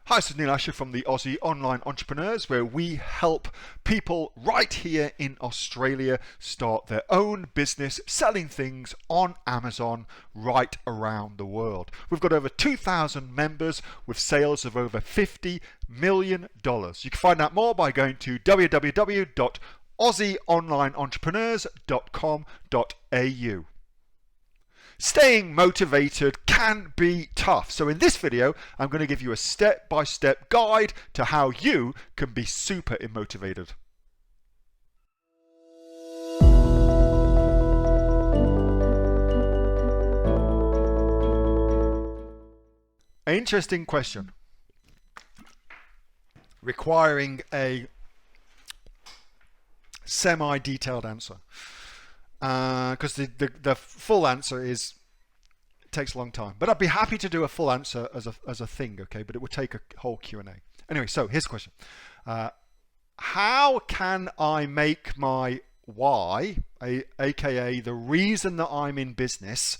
Hi, this is Neil Asher from the Aussie Online Entrepreneurs, where we help people right here in Australia start their own business selling things on Amazon right around the world. We've got over 2,000 members with sales of over $50 million. You can find out more by going to www.aussieonlineentrepreneurs.com.au. Staying motivated can be tough. So in this video, I'm going to give you a step-by-step guide to how you can be super motivated. Interesting question, requiring a semi-detailed answer. Because the full answer takes a long time, but I'd be happy to do a full answer as a thing, okay? But it would take a whole Q&A. Anyway, so here's the question: how can I make my why, aka the reason that I'm in business,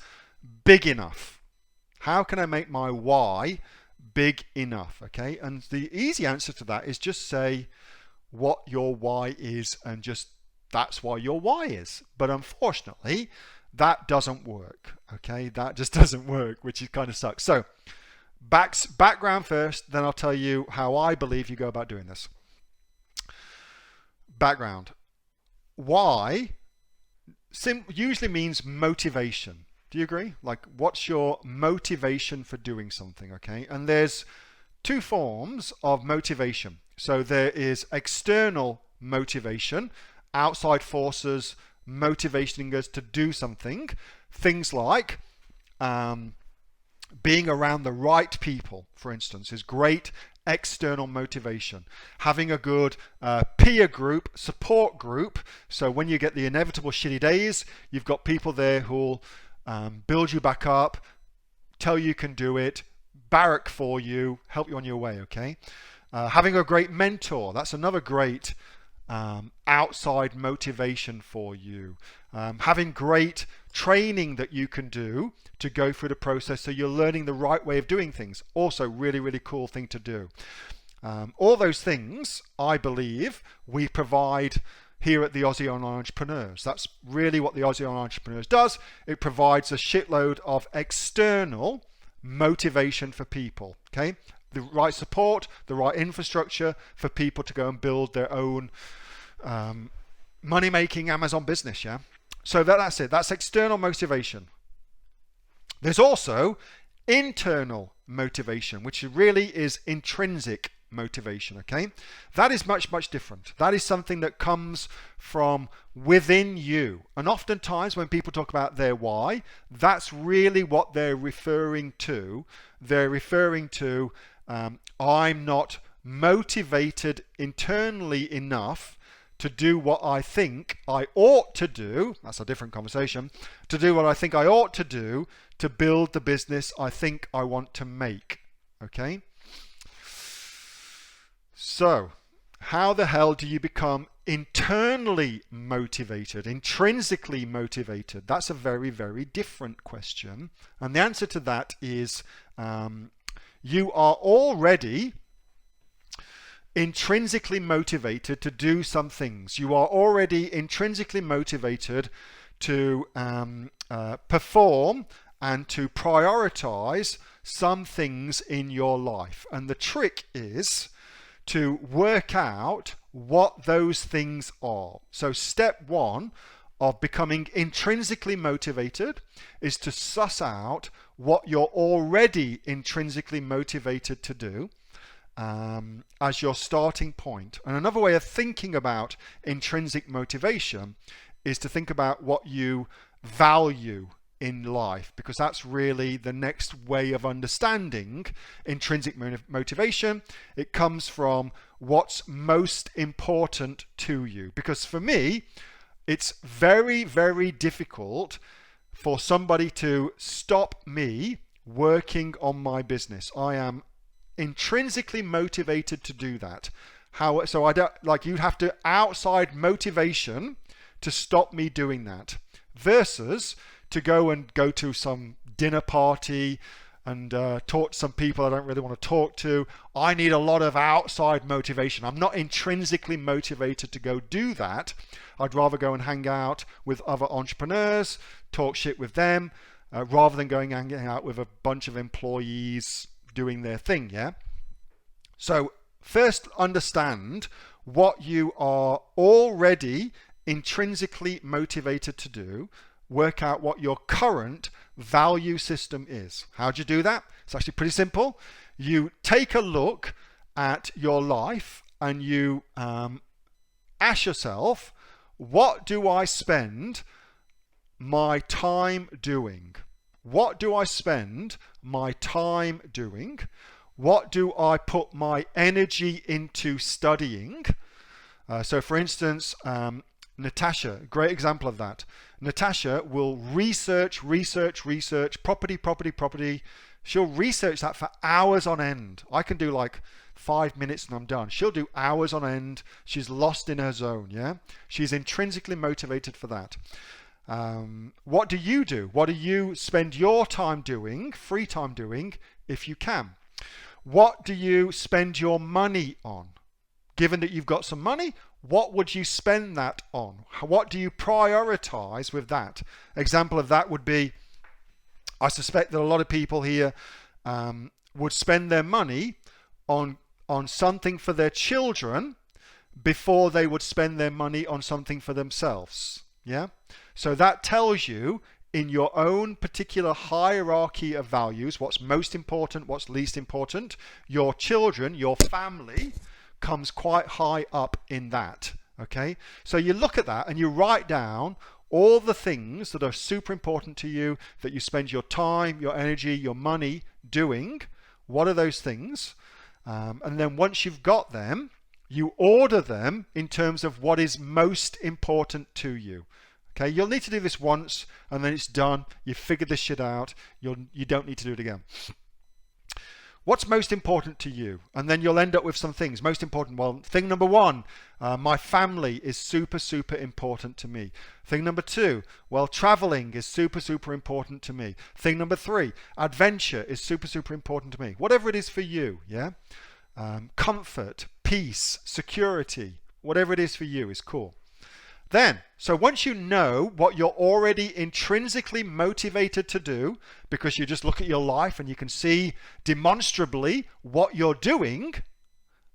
big enough? How can I make my why big enough? Okay, and the easy answer to that is just say what your why is, and just that's why your why is. But unfortunately, that doesn't work. Okay, that just doesn't work, which is kind of sucks. So background first, then I'll tell you how I believe you go about doing this. Background. Why usually means motivation. Do you agree? Like, what's your motivation for doing something? Okay, and there's two forms of motivation. So there is external motivation, outside forces motivating us to do something. Things like being around the right people, for instance, is great external motivation. Having a good peer group, support group, so when you get the inevitable shitty days, you've got people there who'll build you back up, tell you can do it, barrack for you, help you on your way. Okay, having a great mentor, that's another great outside motivation for you. Having great training that you can do to go through the process, so you're learning the right way of doing things, also really cool thing to do. All those things, I believe, we provide here at the Aussie Online Entrepreneurs. That's really what the Aussie Online Entrepreneurs does. It provides a shitload of external motivation for people. Okay, the right support, the right infrastructure for people to go and build their own money-making Amazon business. Yeah, so that's it. That's external motivation. There's also internal motivation, which really is intrinsic motivation. Okay, that is much different. That is something that comes from within you, and oftentimes when people talk about their why, that's really what they're referring to. They're referring to I'm not motivated internally enough to do what I think I ought to do. That's a different conversation. To do what I think I ought to do to build the business I think I want to make. Okay, so how the hell do you become internally motivated, intrinsically motivated? That's a very different question, and the answer to that is you are already intrinsically motivated to do some things. You are already intrinsically motivated to perform and to prioritize some things in your life. And the trick is to work out what those things are. So step one of becoming intrinsically motivated is to suss out what you're already intrinsically motivated to do as your starting point. And another way of thinking about intrinsic motivation is to think about what you value in life, because that's really the next way of understanding intrinsic motivation. It comes from what's most important to you. Because for me, it's very difficult for somebody to stop me working on my business. I am intrinsically motivated to do that. So I don't, like, you'd have to outside motivation to stop me doing that, versus to go to some dinner party and talk to some people I don't really want to talk to. I need a lot of outside motivation. I'm not intrinsically motivated to go do that. I'd rather go and hang out with other entrepreneurs, talk shit with them, rather than going and hanging out with a bunch of employees doing their thing, yeah? So first understand what you are already intrinsically motivated to do. Work out what your current value system is. How do you do that? It's actually pretty simple. You take a look at your life and you ask yourself, what do I spend my time doing? What do I spend my time doing? What do I put my energy into studying? So for instance, Natasha, great example of that. Natasha will research, property. She'll research that for hours on end. I can do like 5 minutes and I'm done. She'll do hours on end. She's lost in her zone, yeah? She's intrinsically motivated for that. What do you do? What do you spend your time doing, free time doing, if you can? What do you spend your money on? Given that you've got some money, what would you spend that on? What do you prioritize with that? Example of that would be, I suspect that a lot of people here would spend their money on something for their children before they would spend their money on something for themselves. Yeah? So that tells you in your own particular hierarchy of values, what's most important, what's least important. Your children, your family, comes quite high up in that. Okay? So you look at that and you write down all the things that are super important to you, that you spend your time, your energy, your money doing. What are those things? And then once you've got them, you order them in terms of what is most important to you. Okay, you'll need to do this once and then it's done. You figured this shit out. You don't need to do it again. What's most important to you? And then you'll end up with some things. Most important, well, thing number one, my family is super important to me. Thing number two, well, traveling is super important to me. Thing number three, adventure is super important to me. Whatever it is for you, yeah? Comfort, peace, security, whatever it is for you is cool. Then, so once you know what you're already intrinsically motivated to do, because you just look at your life and you can see demonstrably what you're doing,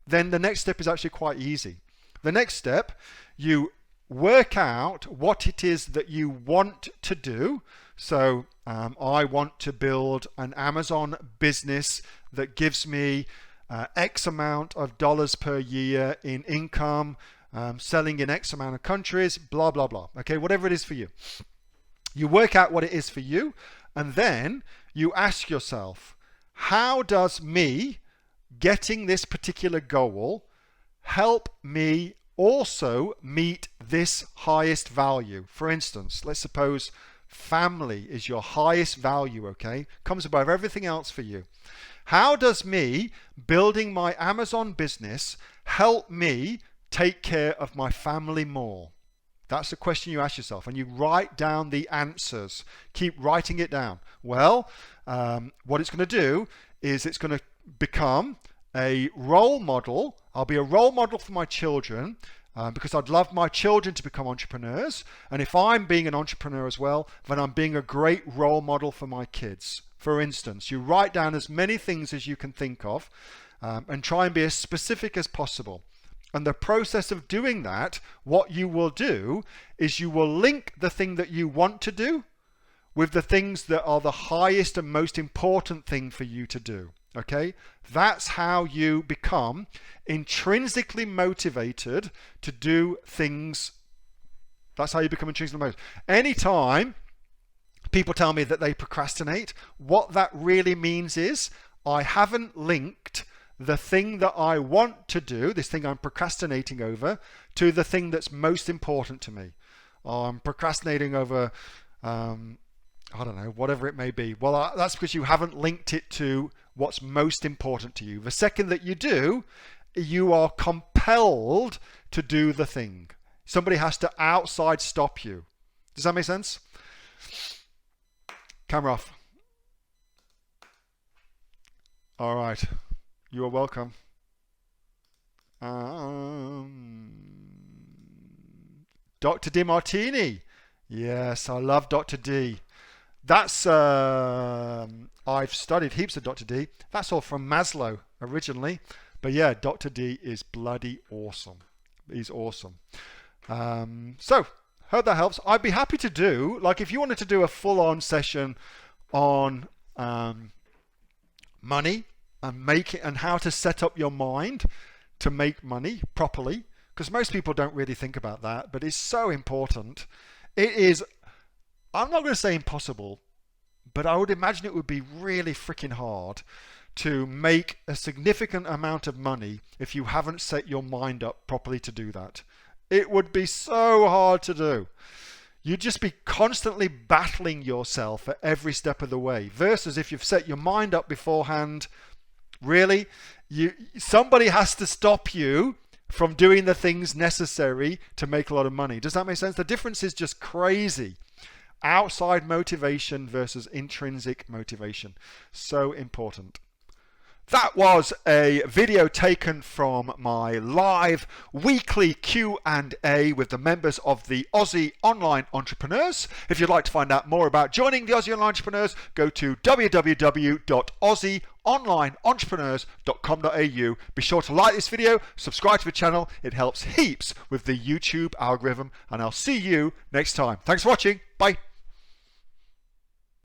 then the next step is actually quite easy. The next step, you work out what it is that you want to do. So I want to build an Amazon business that gives me X amount of dollars per year in income, selling in X amount of countries, blah, blah, blah. Okay, whatever it is for you. You work out what it is for you, and then you ask yourself, how does me getting this particular goal help me also meet this highest value? For instance, let's suppose family is your highest value, okay? Comes above everything else for you. How does me building my Amazon business help me take care of my family more? That's the question you ask yourself, and you write down the answers. Keep writing it down. Well, what it's going to do is it's going to become a role model. I'll be a role model for my children because I'd love my children to become entrepreneurs. And if I'm being an entrepreneur as well, then I'm being a great role model for my kids. For instance, you write down as many things as you can think of and try and be as specific as possible. And the process of doing that, what you will do is you will link the thing that you want to do with the things that are the highest and most important thing for you to do. Okay? That's how you become intrinsically motivated to do things. That's how you become intrinsically motivated. Anytime people tell me that they procrastinate, what that really means is I haven't linked the thing that I want to do, this thing I'm procrastinating over, to the thing that's most important to me. I'm procrastinating over, I don't know, whatever it may be. Well, that's because you haven't linked it to what's most important to you. The second that you do, you are compelled to do the thing. Somebody has to outside stop you. Does that make sense? Camera off. All right. You are welcome. Dr. Dimartini. Yes, I love Dr. D. That's I've studied heaps of Dr. D. That's all from Maslow originally, but yeah, Dr. D is bloody awesome. He's awesome. So hope that helps. I'd be happy to do, like, if you wanted to do a full-on session on money and make it and how to set up your mind to make money properly, because most people don't really think about that, but it's so important. It is, I'm not going to say impossible, but I would imagine it would be really freaking hard to make a significant amount of money if you haven't set your mind up properly to do that. It would be so hard to do. You'd just be constantly battling yourself at every step of the way, versus if you've set your mind up beforehand, really, somebody has to stop you from doing the things necessary to make a lot of money. Does that make sense? The difference is just crazy. Outside motivation versus intrinsic motivation. So important. That was a video taken from my live weekly Q&A with the members of the Aussie Online Entrepreneurs. If you'd like to find out more about joining the Aussie Online Entrepreneurs, go to www.aussieonlineentrepreneurs.com.au. Be sure to like this video, subscribe to the channel. It helps heaps with the YouTube algorithm, and I'll see you next time. Thanks for watching. Bye.